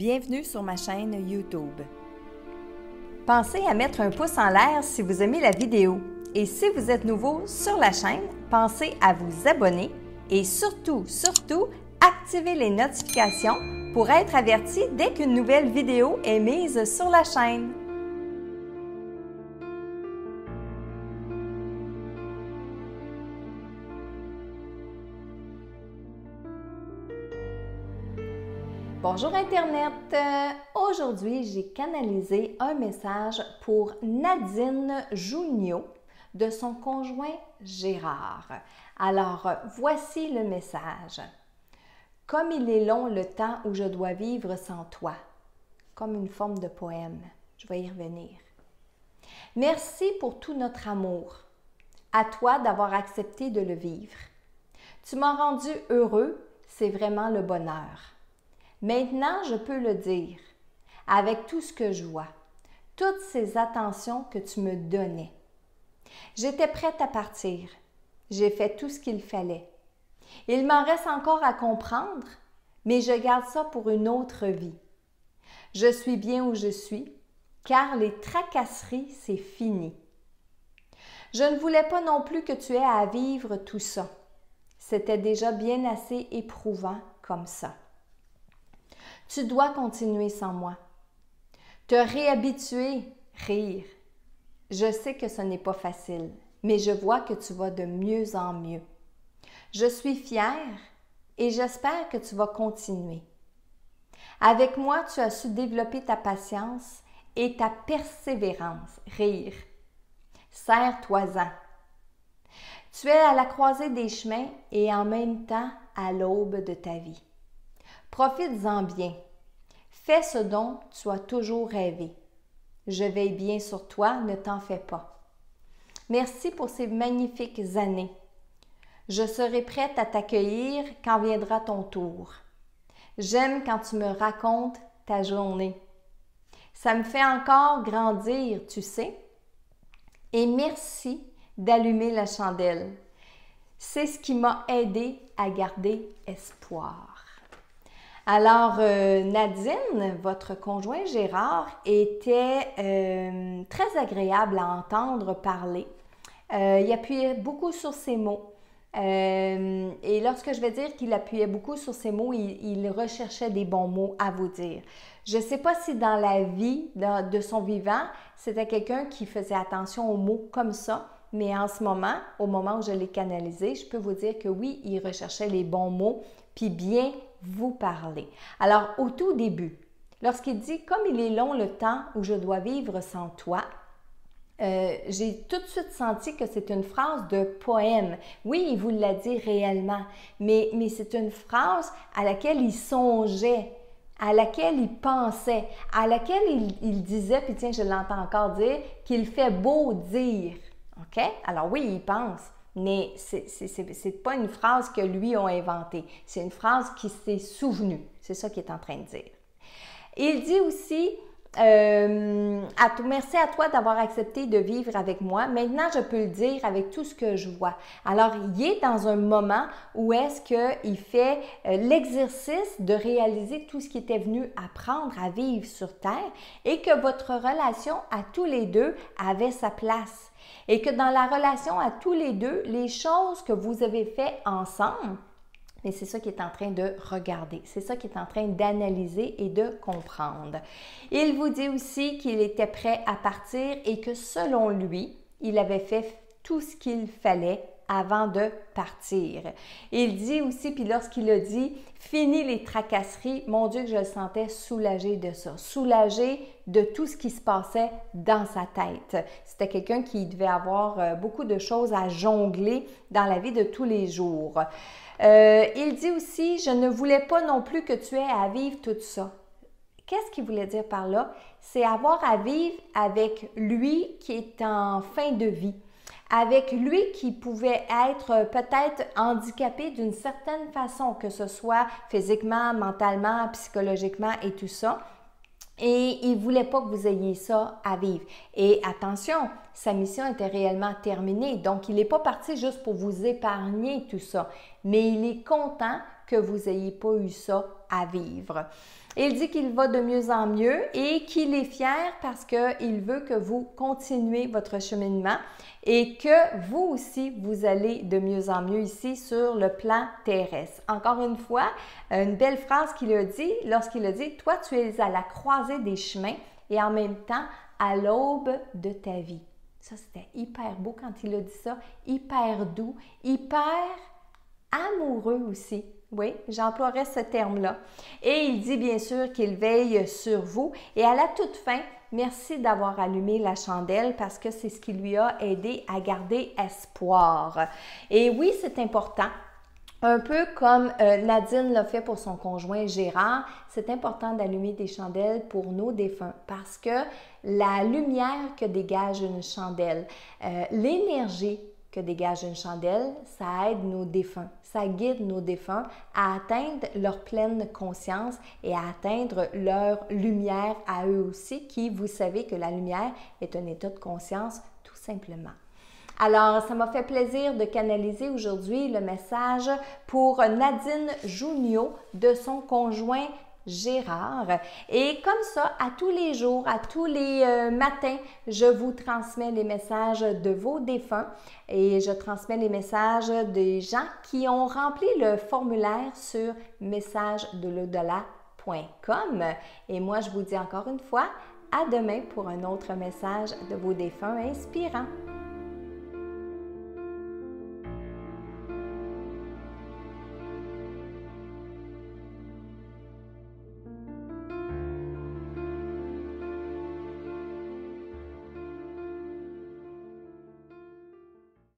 Bienvenue sur ma chaîne YouTube. Pensez à mettre un pouce en l'air si vous aimez la vidéo. Et si vous êtes nouveau sur la chaîne, pensez à vous abonner et surtout, activez les notifications pour être averti dès qu'une nouvelle vidéo est mise sur la chaîne. Bonjour Internet! Aujourd'hui, j'ai canalisé un message pour Nadine Jugnot de son conjoint Gérard. Alors, voici le message. Comme il est long le temps où je dois vivre sans toi, comme une forme de poème. Je vais y revenir. Merci pour tout notre amour. À toi d'avoir accepté de le vivre. Tu m'as rendu heureux, c'est vraiment le bonheur. Maintenant, je peux le dire, avec tout ce que je vois, toutes ces attentions que tu me donnais. J'étais prête à partir. J'ai fait tout ce qu'il fallait. Il m'en reste encore à comprendre, mais je garde ça pour une autre vie. Je suis bien où je suis, car les tracasseries, c'est fini. Je ne voulais pas non plus que tu aies à vivre tout ça. C'était déjà bien assez éprouvant comme ça. Tu dois continuer sans moi. Te réhabituer, rire. Je sais que ce n'est pas facile, mais je vois que tu vas de mieux en mieux. Je suis fière et j'espère que tu vas continuer. Avec moi, tu as su développer ta patience et ta persévérance, rire. Serre-toi-en. Tu es à la croisée des chemins et en même temps à l'aube de ta vie. Profites-en bien. Fais ce dont tu as toujours rêvé. Je veille bien sur toi, ne t'en fais pas. Merci pour ces magnifiques années. Je serai prête à t'accueillir quand viendra ton tour. J'aime quand tu me racontes ta journée. Ça me fait encore grandir, tu sais. Et merci d'allumer la chandelle. C'est ce qui m'a aidé à garder espoir. Alors, Nadine, votre conjoint Gérard, était très agréable à entendre parler. Il appuyait beaucoup sur ses mots. Et lorsque je vais dire qu'il appuyait beaucoup sur ses mots, il recherchait des bons mots à vous dire. Je ne sais pas si dans la vie de son vivant, c'était quelqu'un qui faisait attention aux mots comme ça, mais en ce moment, au moment où je l'ai canalisé, je peux vous dire que oui, il recherchait les bons mots, puis bien vous parler. Alors, au tout début, lorsqu'il dit « Comme il est long le temps où je dois vivre sans toi », j'ai tout de suite senti que c'est une phrase de poème. Oui, il vous l'a dit réellement, mais c'est une phrase à laquelle il songeait, à laquelle il pensait, à laquelle il disait, puis tiens, je l'entends encore dire, qu'il fait beau dire. OK? Alors oui, il pense. Mais c'est pas une phrase que lui a inventée. C'est une phrase qui s'est souvenue. C'est ça qu'il est en train de dire. Il dit aussi, merci à toi d'avoir accepté de vivre avec moi. Maintenant, je peux le dire avec tout ce que je vois. Alors, il est dans un moment où est-ce qu'il fait l'exercice de réaliser tout ce qu'il était venu apprendre à vivre sur Terre et que votre relation à tous les deux avait sa place. Et que dans la relation à tous les deux, les choses que vous avez faites ensemble, mais c'est ça qu'il est en train de regarder, c'est ça qu'il est en train d'analyser et de comprendre. Il vous dit aussi qu'il était prêt à partir et que selon lui, il avait fait tout ce qu'il fallait avant de partir. Il dit aussi, puis lorsqu'il a dit « Fini les tracasseries », mon Dieu que je le sentais soulagé de ça, soulagé de tout ce qui se passait dans sa tête. C'était quelqu'un qui devait avoir beaucoup de choses à jongler dans la vie de tous les jours. Il dit aussi « Je ne voulais pas non plus que tu aies à vivre tout ça ». Qu'est-ce qu'il voulait dire par là? C'est avoir à vivre avec lui qui est en fin de vie. Avec lui qui pouvait être peut-être handicapé d'une certaine façon, que ce soit physiquement, mentalement, psychologiquement et tout ça. Et il ne voulait pas que vous ayez ça à vivre. Et attention, sa mission était réellement terminée. Donc, il n'est pas parti juste pour vous épargner tout ça. Mais il est content que vous n'ayez pas eu ça à vivre. Il dit qu'il va de mieux en mieux et qu'il est fier parce qu'il veut que vous continuez votre cheminement et que vous aussi, vous allez de mieux en mieux ici sur le plan terrestre. Encore une fois, une belle phrase qu'il a dit lorsqu'il a dit « Toi, tu es à la croisée des chemins et en même temps à l'aube de ta vie. » Ça, c'était hyper beau quand il a dit ça, hyper doux, hyper amoureux aussi. Oui, j'emploierais ce terme-là. Et il dit bien sûr qu'il veille sur vous. Et à la toute fin, merci d'avoir allumé la chandelle parce que c'est ce qui lui a aidé à garder espoir. Et oui, c'est important. Un peu comme Nadine l'a fait pour son conjoint Gérard, c'est important d'allumer des chandelles pour nos défunts parce que la lumière que dégage une chandelle, l'énergie que dégage une chandelle, ça aide nos défunts, ça guide nos défunts à atteindre leur pleine conscience et à atteindre leur lumière à eux aussi, qui, vous savez que la lumière est un état de conscience tout simplement. Alors, ça m'a fait plaisir de canaliser aujourd'hui le message pour Nadine Junio de son conjoint Gérard. Et comme ça, à tous les jours, à tous les matins, je vous transmets les messages de vos défunts et je transmets les messages des gens qui ont rempli le formulaire sur messagedelau-delà.com. Et moi, je vous dis encore une fois, à demain pour un autre message de vos défunts inspirants.